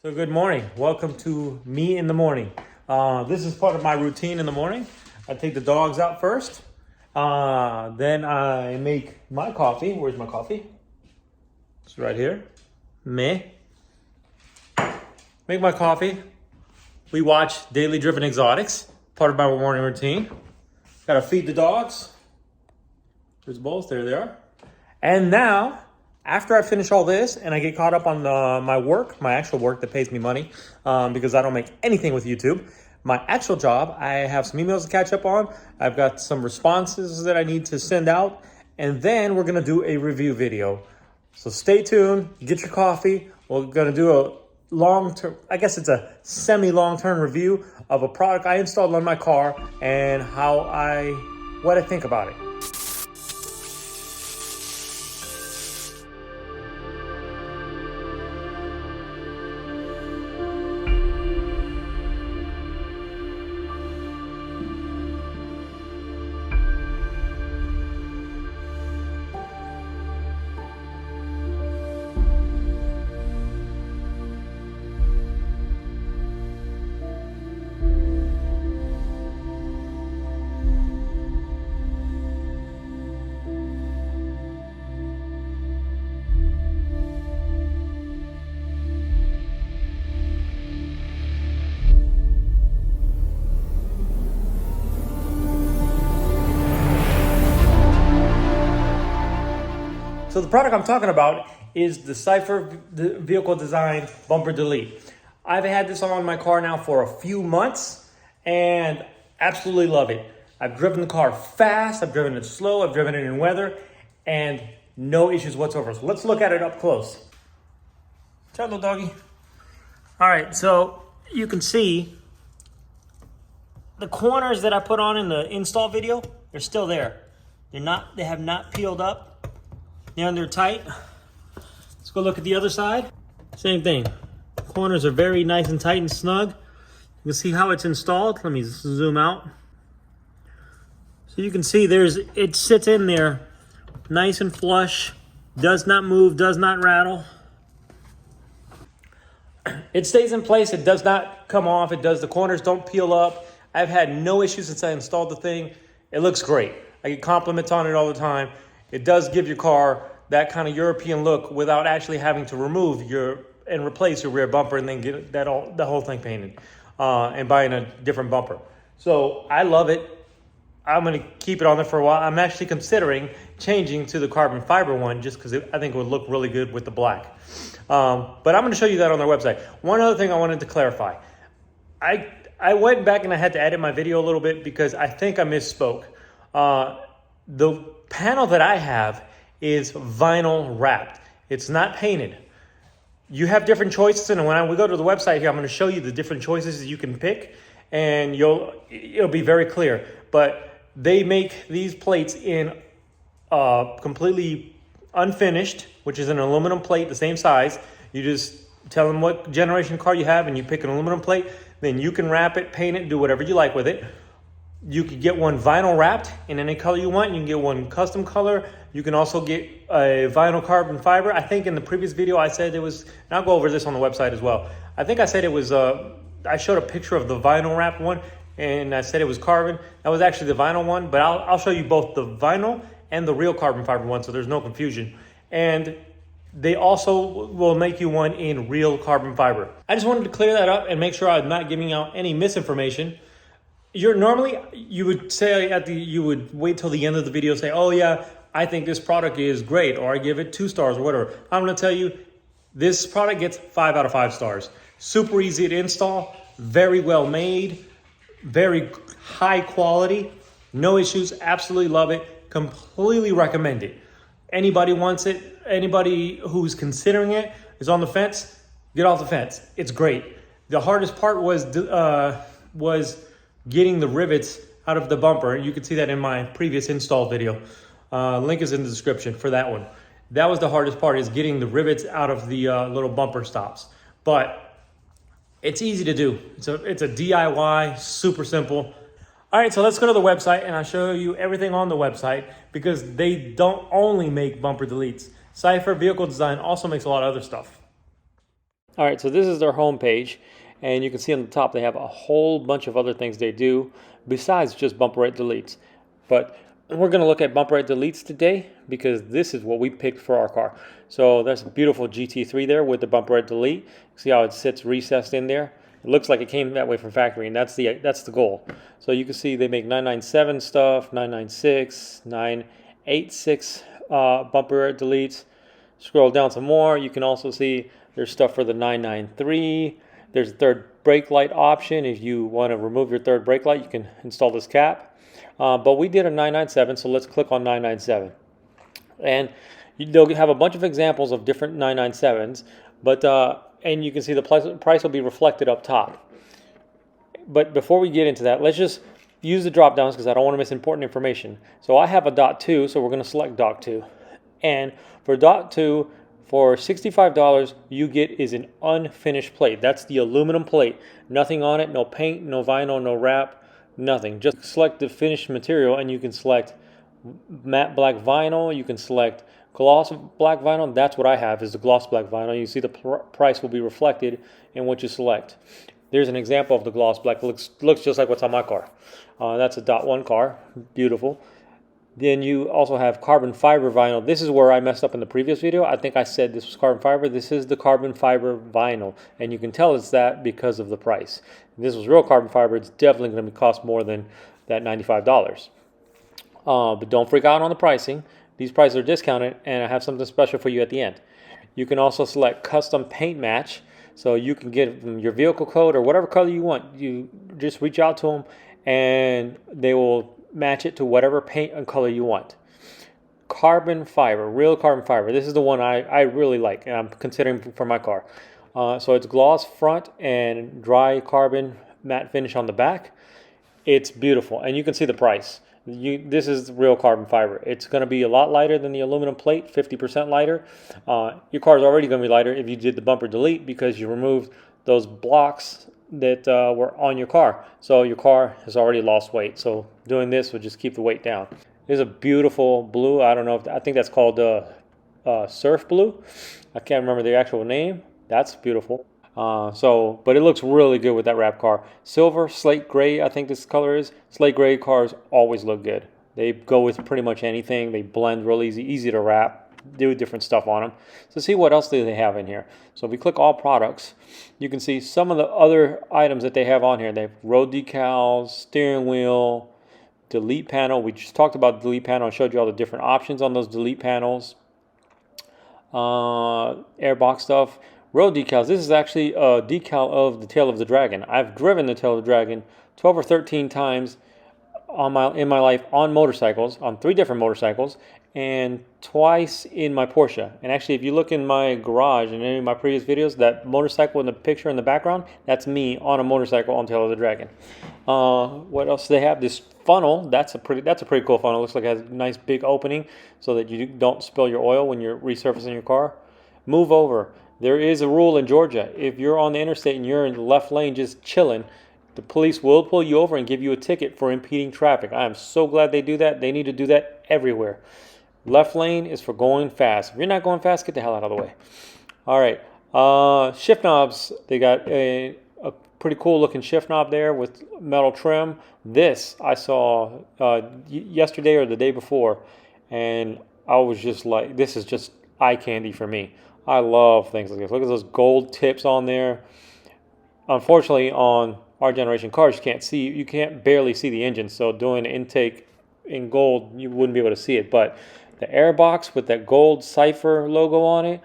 So good morning. Welcome to me in the morning. This is part of my routine in the morning. I take the dogs out first. Then I make my coffee. Where's my coffee? It's right here. Me. Make my coffee. We watch Daily Driven Exotics. Part of my morning routine. Gotta feed the dogs. There's the bowls. There they are. And now, after I finish all this and I get caught up on my actual work that pays me money, because I don't make anything with YouTube, my actual job, I have some emails to catch up on. I've got some responses that I need to send out, and then we're gonna do a review video. So stay tuned, get your coffee. We're gonna do a long-term, I guess it's a semi-long-term review of a product I installed on my car and what I think about it. So the product I'm talking about is the Cypher vehicle design bumper delete. I've had this on my car now for a few months and absolutely love it. I've driven the car fast, I've driven it slow, I've driven it in weather, and no issues whatsoever. So let's look at it up close. Ciao, little doggy. All right, so you can see the corners that I put on in the install video, they're still there. They have not peeled up. They're tight. Let's go look at the other side. Same thing. Corners are very nice and tight and snug. You can see how it's installed. Let me zoom out. So you can see it sits in there nice and flush. Does not move, does not rattle. It stays in place. It does not come off. The corners don't peel up. I've had no issues since I installed the thing. It looks great. I get compliments on it all the time. It does give your car that kind of European look without actually having to remove and replace your rear bumper and then get the whole thing painted and buying a different bumper. So I love it. I'm going to keep it on there for a while. I'm actually considering changing to the carbon fiber one just because I think it would look really good with the black. But I'm going to show you that on their website. One other thing I wanted to clarify. I went back and I had to edit my video a little bit because I think I misspoke. The panel that I have is vinyl wrapped. It's not painted. You have different choices, and when we go to the website here, I'm going to show you the different choices that you can pick, and it'll be very clear. But they make these plates in completely unfinished, which is an aluminum plate, the same size. You just tell them what generation car you have, and you pick an aluminum plate. Then you can wrap it, paint it, do whatever you like with it. You could get one vinyl wrapped in any color you want. You can get one custom color. You can also get a vinyl carbon fiber. I think in the previous video I said it was, and I'll go over this on the website as well. I think I said it was, I showed a picture of the vinyl wrapped one and I said it was carbon. That was actually the vinyl one, but I'll show you both the vinyl and the real carbon fiber one so there's no confusion. And they also will make you one in real carbon fiber. I just wanted to clear that up and make sure I'm not giving out any misinformation. You would wait till the end of the video and say, oh yeah, I think this product is great, or I give it 2 stars or whatever. I'm gonna tell you, this product gets 5 out of 5 stars. Super easy to install, very well made, very high quality, no issues, absolutely love it, completely recommend it. Anybody wants it, anybody who's considering it is on the fence, get off the fence. It's great. The hardest part was getting the rivets out of the bumper. You can see that in my previous install video. Link is in the description for that one. That was the hardest part, is getting the rivets out of the little bumper stops. But it's easy to do. It's a DIY, super simple. All right, so let's go to the website and I'll show you everything on the website because they don't only make bumper deletes. Cypher Vehicle Design also makes a lot of other stuff. All right, so this is their home page, and you can see on the top they have a whole bunch of other things they do besides just bumper right deletes. But we're going to look at bumper right deletes today because this is what we picked for our car. So there's a beautiful GT3 there with the bumper right delete. See how it sits recessed in there? It looks like it came that way from factory, and that's the goal. So you can see they make 997 stuff, 996, 986 bumper right deletes. Scroll down some more, you can also see there's stuff for the 993. There's a third brake light option. If you want to remove your third brake light, you can install this cap. But we did a 997, so let's click on 997. And they'll have a bunch of examples of different 997s, but and you can see the price will be reflected up top. But before we get into that, let's just use the drop downs because I don't want to miss important information. So I have a dot 2, so we're going to select dot 2. And for dot 2, for $65, you get is an unfinished plate. That's the aluminum plate. Nothing on it, no paint, no vinyl, no wrap, nothing. Just select the finished material, and you can select matte black vinyl. You can select gloss black vinyl. That's what I have, is the gloss black vinyl. You see the price will be reflected in what you select. There's an example of the gloss black. Looks just like what's on my car. That's a dot 1 car. Beautiful. Then you also have carbon fiber vinyl. This is where I messed up in the previous video. I think I said this was carbon fiber. This is the carbon fiber vinyl. And you can tell it's that because of the price. If this was real carbon fiber, it's definitely going to cost more than that $95. But don't freak out on the pricing. These prices are discounted, and I have something special for you at the end. You can also select custom paint match. So you can get your vehicle code or whatever color you want. You just reach out to them, and they will match it to whatever paint and color you want. Carbon fiber, real carbon fiber. This is the one I really like, and I'm considering for my car. So it's gloss front and dry carbon matte finish on the back. It's beautiful, and you can see the price. This is real carbon fiber. It's going to be a lot lighter than the aluminum plate, 50% lighter. Your car is already going to be lighter if you did the bumper delete because you removed those blocks that were on your car. So your car has already lost weight. So doing this would just keep the weight down. There's a beautiful blue. I don't know. I think that's called surf blue. I can't remember the actual name. That's beautiful. But it looks really good with that wrap car. Silver, slate gray, I think this color is. Slate gray cars always look good. They go with pretty much anything. They blend real easy to wrap. Do different stuff on them. So see what else do they have in here. So if we click all products, you can see some of the other items that they have on here. They have road decals, steering wheel, delete panel. We just talked about the delete panel and showed you all the different options on those delete panels. Airbox stuff. Road decals. This is actually a decal of the tail of the dragon. I've driven the tail of the dragon 12 or 13 times in my life on motorcycles, on 3 different motorcycles, and twice in my Porsche. And actually, if you look in my garage in any of my previous videos, that motorcycle in the picture in the background, that's me on a motorcycle on Tail of the Dragon. What else do they have? This funnel, that's a pretty cool funnel. It looks like it has a nice big opening so that you don't spill your oil when you're resurfacing your car. Move over. There is a rule in Georgia. If you're on the interstate and you're in the left lane just chilling, the police will pull you over and give you a ticket for impeding traffic. I am so glad they do that. They need to do that everywhere. Left lane is for going fast. If you're not going fast, get the hell out of the way. All right. Shift knobs. They got a pretty cool looking shift knob there with metal trim. This I saw yesterday or the day before, and I was just like, this is just eye candy for me. I love things like this. Look at those gold tips on there. Unfortunately, on our generation cars, you can't barely see the engine. So doing intake in gold, you wouldn't be able to see it. But the airbox with that gold Cypher logo on it,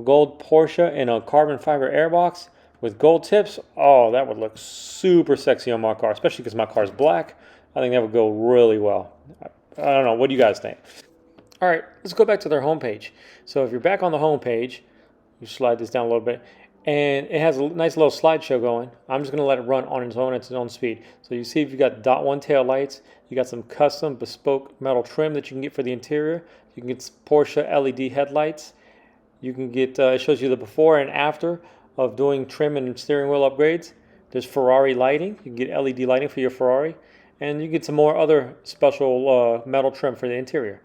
gold Porsche, and a carbon fiber airbox with gold tips, oh, that would look super sexy on my car, especially because my car is black. I think that would go really well. I don't know. What do you guys think? All right, let's go back to their homepage. So if you're back on the homepage, you slide this down a little bit, and it has a nice little slideshow going. I'm just going to let it run on its own at its own speed. So you see you've got dot 1 tail lights. You got some custom bespoke metal trim that you can get for the interior. You can get Porsche LED headlights. You can get, it shows you the before and after of doing trim and steering wheel upgrades. There's Ferrari lighting. You can get LED lighting for your Ferrari. And you get some more other special metal trim for the interior.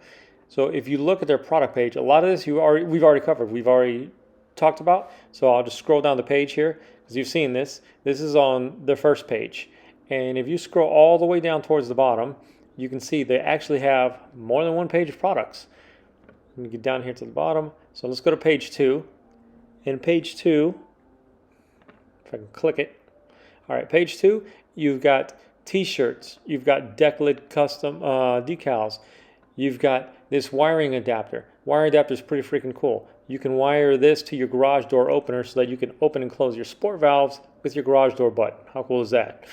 So if you look at their product page, a lot of this we've already covered. We've already talked about. So I'll just scroll down the page here because you've seen this. This is on the first page. And if you scroll all the way down towards the bottom, you can see they actually have more than one page of products. Let me get down here to the bottom. So let's go to page 2. In page 2, if I can click it. All right, page 2, you've got t-shirts, you've got deck lid custom decals, you've got this wiring adapter. Wiring adapter is pretty freaking cool. You can wire this to your garage door opener so that you can open and close your sport valves with your garage door button. How cool is that?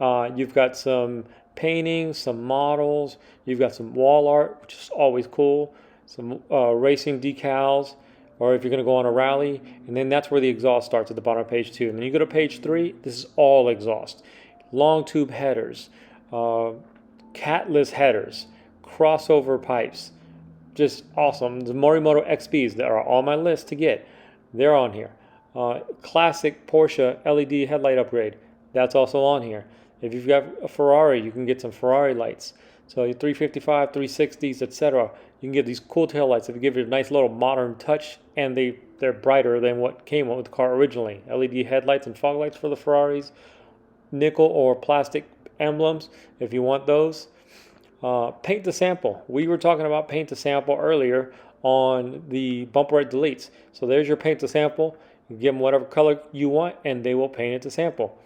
You've got some painting, some models, you've got some wall art, which is always cool, some racing decals, or if you're going to go on a rally, and then that's where the exhaust starts at the bottom of page 2. And then you go to page 3, this is all exhaust. Long tube headers, catless headers, crossover pipes, just awesome. The Morimoto XBs that are on my list to get, they're on here. Classic Porsche LED headlight upgrade, that's also on here. If you've got a Ferrari, you can get some Ferrari lights. So your 355, 360s, etc. You can get these cool tail lights if you give it a nice little modern touch, and they're brighter than what came with the car originally. LED headlights and fog lights for the Ferraris. Nickel or plastic emblems if you want those. Paint to sample. We were talking about paint to sample earlier on the bumper right deletes. So there's your paint to sample. You give them whatever color you want and they will paint it to sample.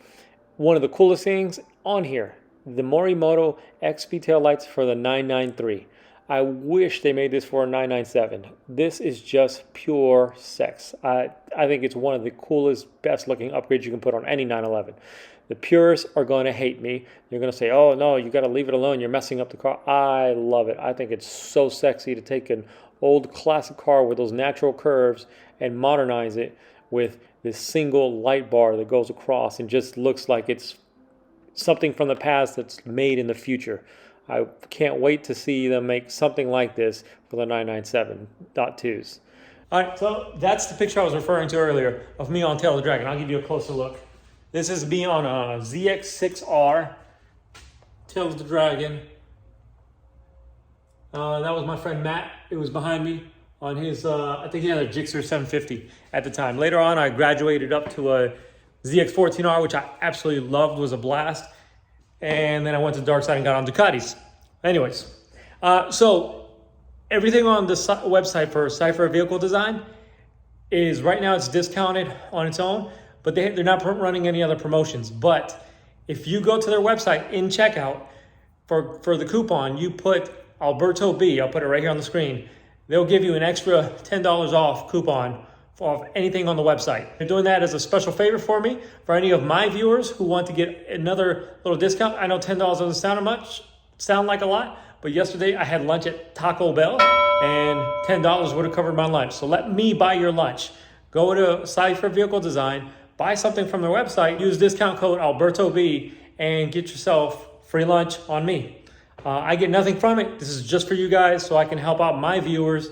One of the coolest things on here, the Morimoto XP tail lights for the 993. I wish they made this for a 997. This is just pure sex. I think it's one of the coolest, best looking upgrades you can put on any 911. The purists are going to hate me. They're going to say, oh no, you got to leave it alone. You're messing up the car. I love it. I think it's so sexy to take an old classic car with those natural curves and modernize it with this single light bar that goes across and just looks like it's something from the past that's made in the future. I can't wait to see them make something like this for the 997.2s. All right, so that's the picture I was referring to earlier of me on Tail of the Dragon. I'll give you a closer look. This is me on a ZX6R, Tail of the Dragon. That was my friend Matt. It was behind me on his, I think he had a Gixxer 750 at the time. Later on, I graduated up to a ZX14R, which I absolutely loved, was a blast. And then I went to Dark Side and got on Ducatis. Anyways, so everything on the website for Cypher vehicle design is right now it's discounted on its own, but they're not running any other promotions. But if you go to their website in checkout for the coupon, you put Alberto B, I'll put it right here on the screen, they'll give you an extra $10 off coupon for anything on the website. They're doing that as a special favor for me, for any of my viewers who want to get another little discount. I know $10 doesn't sound like a lot, but yesterday I had lunch at Taco Bell and $10 would have covered my lunch. So let me buy your lunch. Go to Cypher Vehicle Design, buy something from their website, use discount code AlbertoB and get yourself free lunch on me. I get nothing from it. This is just for you guys so I can help out my viewers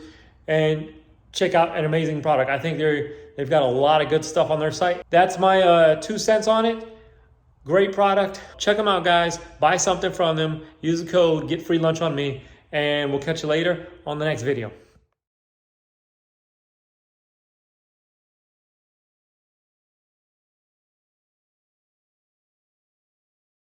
and check out an amazing product. I think they've got a lot of good stuff on their site. That's my 2 cents on it. Great product. Check them out, guys. Buy something from them. Use the code, get free lunch on me, and we'll catch you later on the next video.